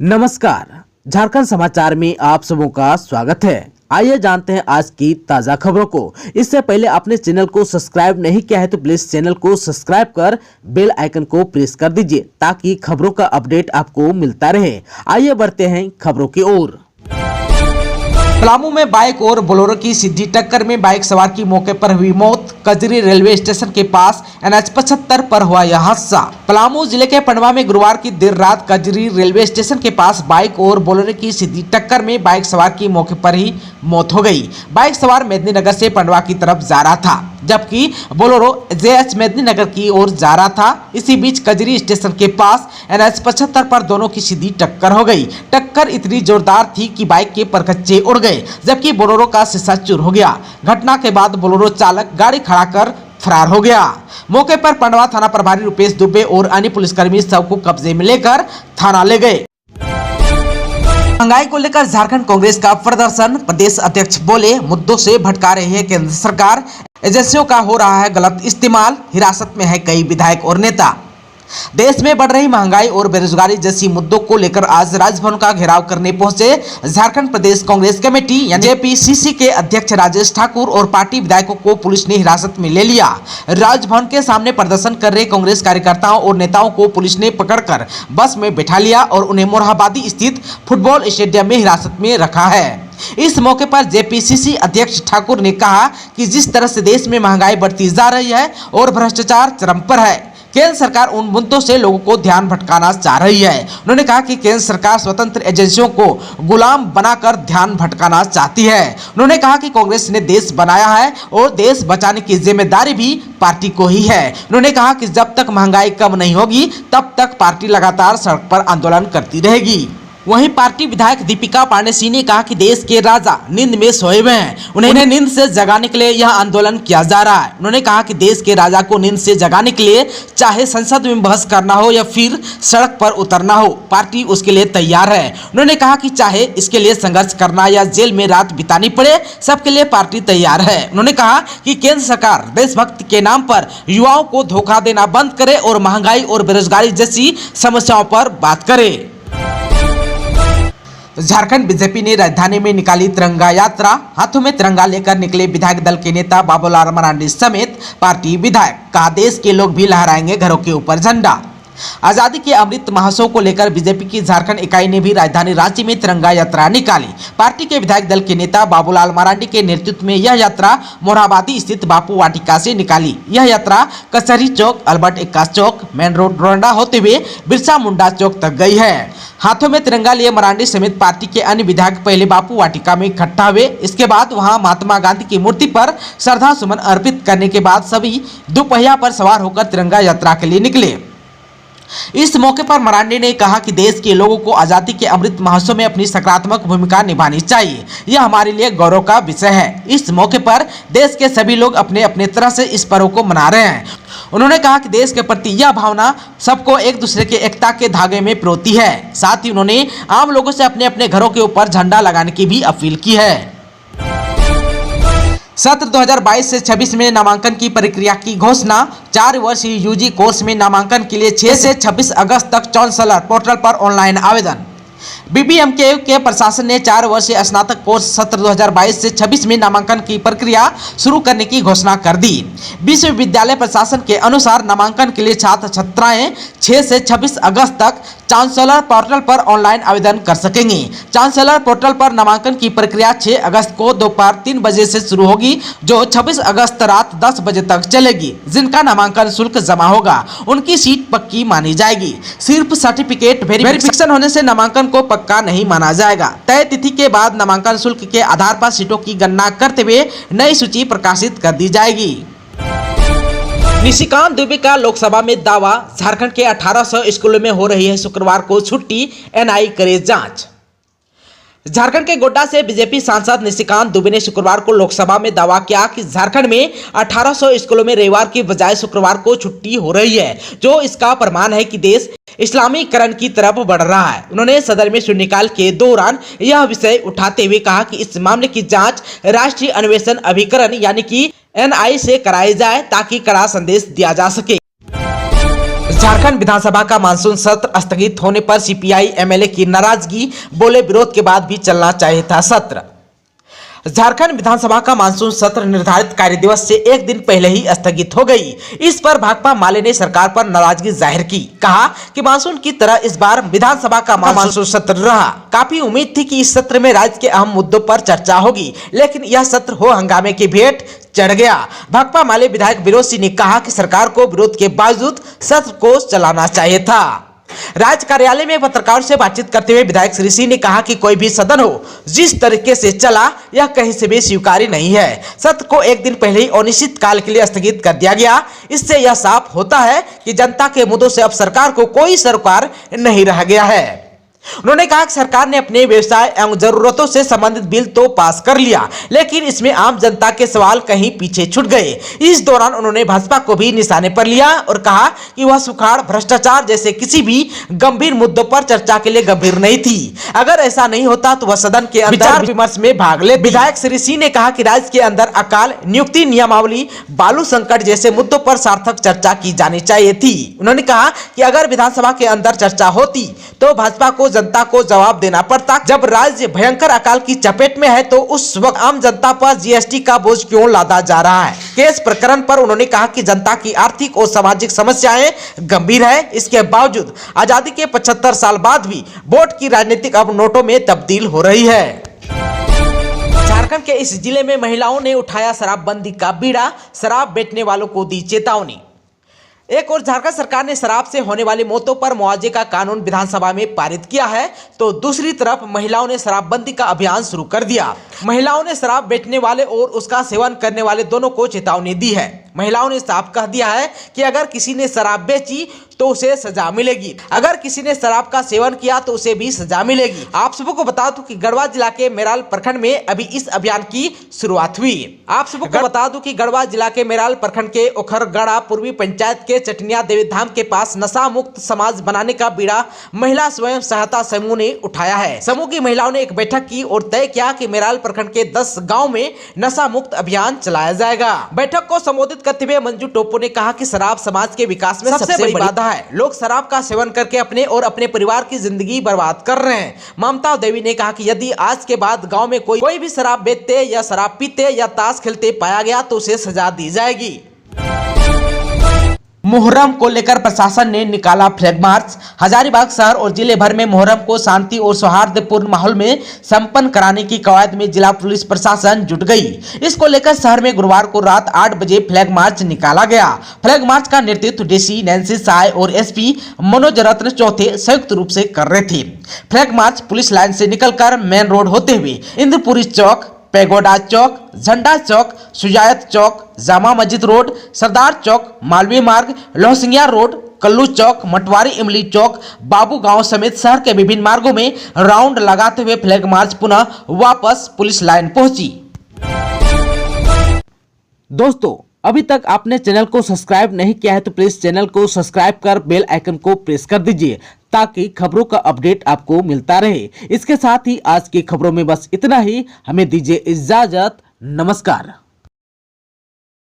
नमस्कार, झारखंड समाचार में आप सबों का स्वागत है। आइए जानते हैं आज की ताजा खबरों को। इससे पहले अपने चैनल को सब्सक्राइब नहीं किया है तो प्लीज चैनल को सब्सक्राइब कर बेल आइकन को प्रेस कर दीजिए ताकि खबरों का अपडेट आपको मिलता रहे। आइए बढ़ते हैं खबरों की ओर। पलामू में बाइक और बोलेरो की सीधी टक्कर में बाइक सवार की मौके पर हुई मौत। कजरी रेलवे स्टेशन के पास NH 75 पर हुआ यह हादसा। पलामू जिले के पंडवा में गुरुवार की देर रात कजरी रेलवे स्टेशन के पास बाइक और बोलेरो की सीधी टक्कर में बाइक सवार की मौके पर ही मौत हो गई। बाइक सवार मेदिनीनगर से पंडवा की तरफ जा रहा था, जबकि बोलेरो JH मेदिनीनगर की ओर जा रहा था। इसी बीच कजरी स्टेशन के पास NH 75 पर दोनों की सीधी टक्कर हो गई। टक्कर इतनी जोरदार थी कि बाइक के परखच्चे उड़ गए, जबकि बोलेरो का शीशा चूर हो गया। घटना के बाद बोलेरो चालक गाड़ी खड़ा कर फरार हो गया। मौके पर पंडवा थाना प्रभारी रुपेश दुबे और अन्य पुलिसकर्मी शव को कब्जे में लेकर थाना ले गए। महंगाई को लेकर झारखंड कांग्रेस का प्रदर्शन। प्रदेश अध्यक्ष बोले, मुद्दों से भटका रही है केंद्र सरकार, एजेंसियों का हो रहा है गलत इस्तेमाल, हिरासत में है कई विधायक और नेता। देश में बढ़ रही महंगाई और बेरोजगारी जैसी मुद्दों को लेकर आज राजभवन का घेराव करने पहुंचे झारखंड प्रदेश कांग्रेस कमेटी यानी JPCC के अध्यक्ष राजेश ठाकुर और पार्टी विधायकों को पुलिस ने हिरासत में ले लिया। राजभवन के सामने प्रदर्शन कर रहे कांग्रेस कार्यकर्ताओं और नेताओं को पुलिस ने पकड़कर बस में बैठा लिया और उन्हें मोरहाबादी स्थित फुटबॉल स्टेडियम में हिरासत में रखा है। इस मौके पर JPCC अध्यक्ष ठाकुर ने कहा कि जिस तरह से देश में महंगाई बढ़ती जा रही है और भ्रष्टाचार चरम पर है, केंद्र सरकार उन मुद्दों से लोगों को ध्यान भटकाना चाह रही है। उन्होंने कहा कि केंद्र सरकार स्वतंत्र एजेंसियों को गुलाम बनाकर ध्यान भटकाना चाहती है। उन्होंने कहा कि कांग्रेस ने देश बनाया है और देश बचाने की जिम्मेदारी भी पार्टी को ही है। उन्होंने कहा कि जब तक महंगाई कम नहीं होगी तब तक पार्टी लगातार सड़क पर आंदोलन करती रहेगी। वहीं पार्टी विधायक दीपिका पांडे सिंह ने कहा कि देश के राजा नींद में सोए हुए हैं, उन्हें नींद से जगाने के लिए यह आंदोलन किया जा रहा है। उन्होंने कहा कि देश के राजा को नींद से जगाने के लिए चाहे संसद में बहस करना हो या फिर सड़क पर उतरना हो, पार्टी उसके लिए तैयार है। उन्होंने कहा कि चाहे इसके लिए संघर्ष करना या जेल में रात बितानी पड़े, सबके लिए पार्टी तैयार है। उन्होंने कहा कि केंद्र सरकार देशभक्ति के नाम पर युवाओं को धोखा देना बंद करे और महंगाई और बेरोजगारी जैसी समस्याओं पर बात करे। झारखंड बीजेपी ने राजधानी में निकाली तिरंगा यात्रा। हाथों में तिरंगा लेकर निकले विधायक दल के नेता बाबूलाल मरांडी समेत पार्टी विधायक। कहा, देश के लोग भी लहराएंगे घरों के ऊपर झंडा। आजादी के अमृत महोत्सव को लेकर बीजेपी की झारखंड इकाई ने भी राजधानी रांची में तिरंगा यात्रा निकाली। पार्टी के विधायक दल के नेता बाबूलाल मरांडी के नेतृत्व में यह यात्रा मोरहाबादी स्थित बापू वाटिका से निकाली। यह यात्रा कचहरी चौक, अल्बर्ट एक्का चौक, मेन रोड रोंडा होते हुए बिरसा मुंडा चौक तक गई है। हाथों में तिरंगा लिए मरांडी समेत पार्टी के अन्य विधायक पहले बापू वाटिका में इकट्ठा हुए। इसके बाद वहां महात्मा गांधी की मूर्ति पर श्रद्धा सुमन अर्पित करने के बाद सभी दोपहिया पर सवार होकर तिरंगा यात्रा के लिए निकले। इस मौके पर मरांडी ने कहा कि देश के लोगों को आजादी के अमृत महोत्सव में अपनी सकारात्मक भूमिका निभानी चाहिए, यह हमारे लिए गौरव का विषय है। इस मौके पर देश के सभी लोग अपने अपने तरह से इस पर्व को मना रहे हैं। उन्होंने कहा कि देश के प्रति यह भावना सबको एक दूसरे के एकता के धागे में पिरोती है। साथ ही उन्होंने आम लोगों से अपने अपने घरों के ऊपर झंडा लगाने की भी अपील की है। सत्र 2022 से 26 में नामांकन की प्रक्रिया की घोषणा। 4 वर्षीय UG कोर्स में नामांकन के लिए 6 से 26 अगस्त तक चांसलर पोर्टल पर ऑनलाइन आवेदन। BBMKU के प्रशासन ने 4 वर्षीय स्नातक कोर्स सत्र 2022 से 26 में नामांकन की प्रक्रिया शुरू करने की घोषणा कर दी। विश्वविद्यालय प्रशासन के अनुसार नामांकन के लिए छात्र छात्राएं 6 से 26 अगस्त तक चांसलर पोर्टल पर ऑनलाइन आवेदन कर सकेंगे। चांसलर पोर्टल पर नामांकन की प्रक्रिया 6 अगस्त को दोपहर 3 बजे से शुरू होगी, जो 26 अगस्त रात 10 बजे तक चलेगी। जिनका नामांकन शुल्क जमा होगा उनकी सीट पक्की मानी जाएगी। सिर्फ सर्टिफिकेट वेरिफिकेशन होने से नामांकन को पक्का नहीं माना जाएगा। तय तिथि के बाद नामांकन शुल्क के आधार पर सीटों की गणना करते हुए नई सूची प्रकाशित कर दी जाएगी। निशिकांत दुबे का लोकसभा में दावा। झारखंड के 1800 स्कूलों में हो रही है शुक्रवार को छुट्टी, NI करे जांच। झारखंड के गोड्डा से बीजेपी सांसद निशिकांत दुबे ने शुक्रवार को लोकसभा में दावा किया कि झारखंड में 1800 स्कूलों में रविवार की बजाय शुक्रवार को छुट्टी हो रही है, जो इसका प्रमाण है कि देश इस्लामीकरण की तरफ बढ़ रहा है। उन्होंने सदन में शून्यकाल के दौरान यह विषय उठाते हुए कहा कि इस मामले की जांच राष्ट्रीय अन्वेषण अभिकरण यानी कि NI से कराई जाए ताकि कड़ा संदेश दिया जा सके। झारखंड विधानसभा का मानसून सत्र स्थगित होने पर सीपीआई एमएलए की नाराजगी, बोले विरोध के बाद भी चलना चाहिए था सत्र। झारखंड विधानसभा का मानसून सत्र निर्धारित कार्य दिवस से एक दिन पहले ही स्थगित हो गई। इस पर भाकपा माले ने सरकार पर नाराजगी जाहिर की। कहा कि मानसून की तरह इस बार विधानसभा का मानसून सत्र रहा। काफी उम्मीद थी कि इस सत्र में राज्य के अहम मुद्दों पर चर्चा होगी, लेकिन यह सत्र हो हंगामे की भेंट चढ़ गया। भाकपा माले विधायक विरोध सिंह ने कहा कि सरकार को विरोध के बावजूद सत्र को चलाना चाहिए था। राज्य कार्यालय में पत्रकारों से बातचीत करते हुए विधायक श्री सिंह ने कहा कि कोई भी सदन हो जिस तरीके से चला यह कहीं से भी स्वीकार्य नहीं है। सत्र को एक दिन पहले ही अनिश्चित काल के लिए स्थगित कर दिया गया। इससे यह साफ होता है कि जनता के मुद्दों से अब सरकार को कोई सरोकार नहीं रह गया है। उन्होंने कहा कि सरकार ने अपने व्यवसाय एवं जरूरतों से संबंधित बिल तो पास कर लिया, लेकिन इसमें आम जनता के सवाल कहीं पीछे छूट गए। इस दौरान उन्होंने भाजपा को भी निशाने पर लिया और कहा कि वह सुखाड़, भ्रष्टाचार जैसे किसी भी गंभीर मुद्दों पर चर्चा के लिए गंभीर नहीं थी। अगर ऐसा नहीं होता तो वह सदन के विचार विमर्श में भाग ले। विधायक श्री सिंह ने कहा कि राज्य के अंदर अकाल, नियुक्ति नियमावली, बालू संकट जैसे मुद्दों पर सार्थक चर्चा की जानी चाहिए थी। उन्होंने कहा कि अगर विधानसभा के अंदर चर्चा होती तो भाजपा को जनता को जवाब देना पड़ता। जब राज्य भयंकर अकाल की चपेट में है तो उस वक्त आम जनता पर जीएसटी का बोझ क्यों लादा जा रहा है। केस प्रकरण पर उन्होंने कहा कि जनता की आर्थिक और सामाजिक समस्याएं गंभीर है। इसके बावजूद आजादी के 75 साल बाद भी वोट की राजनीतिक अब नोटों में तब्दील हो रही है। झारखंड के इस जिले में महिलाओं ने उठाया शराबबंदी का बीड़ा, शराब बेचने वालों को दी चेतावनी। एक और झारखंड सरकार ने शराब से होने वाली मौतों पर मुआवजे का कानून विधानसभा में पारित किया है, तो दूसरी तरफ महिलाओं ने शराबबंदी का अभियान शुरू कर दिया। महिलाओं ने शराब बेचने वाले और उसका सेवन करने वाले दोनों को चेतावनी दी है। महिलाओं ने साफ कह दिया है कि अगर किसी ने शराब बेची तो उसे सजा मिलेगी, अगर किसी ने शराब का सेवन किया तो उसे भी सजा मिलेगी। आप सबको बता दूं कि गढ़वा जिला के मेराल प्रखंड में अभी इस अभियान की शुरुआत हुई। आप सबको बता दूं कि गढ़वा जिला के मेराल प्रखंड के ओखरगढ़ा पूर्वी पंचायत के चटनिया देवी धाम के पास नशा मुक्त समाज बनाने का बीड़ा महिला स्वयं सहायता समूह ने उठाया है। समूह की महिलाओं ने एक बैठक की और तय किया कि मेराल प्रखंड के 10 गाँव में नशा मुक्त अभियान चलाया जाएगा। बैठक को संबोधित करते हुए मंजू टोपो ने कहा कि शराब समाज के विकास में सबसे बड़ी बाधा है। लोग शराब का सेवन करके अपने और अपने परिवार की जिंदगी बर्बाद कर रहे हैं। ममता देवी ने कहा कि यदि आज के बाद गांव में कोई भी शराब बेचते या शराब पीते या ताश खेलते पाया गया तो उसे सजा दी जाएगी। मुहर्रम को लेकर प्रशासन ने निकाला फ्लैग मार्च। हजारीबाग शहर और जिले भर में मुहर्रम को शांति और सौहार्दपूर्ण माहौल में संपन्न कराने की कवायद में जिला पुलिस प्रशासन जुट गई। इसको लेकर शहर में गुरुवार को रात 8 बजे फ्लैग मार्च निकाला गया। फ्लैग मार्च का नेतृत्व डीसी नैन्सी साय और एसपी मनोज रत्न चौथे संयुक्त रूप से कर रहे थे। फ्लैग मार्च पुलिस लाइन से निकलकर मेन रोड होते हुए इंद्रपुरी चौक, पैगोडा चौक, झंडा चौक, सुजायत चौक, जामा मस्जिद रोड, सरदार चौक, मालवीय मार्ग, लोहसिंगिया रोड, कल्लू चौक, मटवारी इमली चौक, बाबू गांव समेत शहर के विभिन्न मार्गों में राउंड लगाते हुए फ्लैग मार्च पुनः वापस पुलिस लाइन पहुंची। दोस्तों, अभी तक आपने चैनल को सब्सक्राइब नहीं किया है तो प्लीज चैनल को सब्सक्राइब कर बेल आइकन को प्रेस कर दीजिए ताकि खबरों का अपडेट आपको मिलता रहे। इसके साथ ही आज की खबरों में बस इतना ही। हमें दीजिए इजाजत। नमस्कार।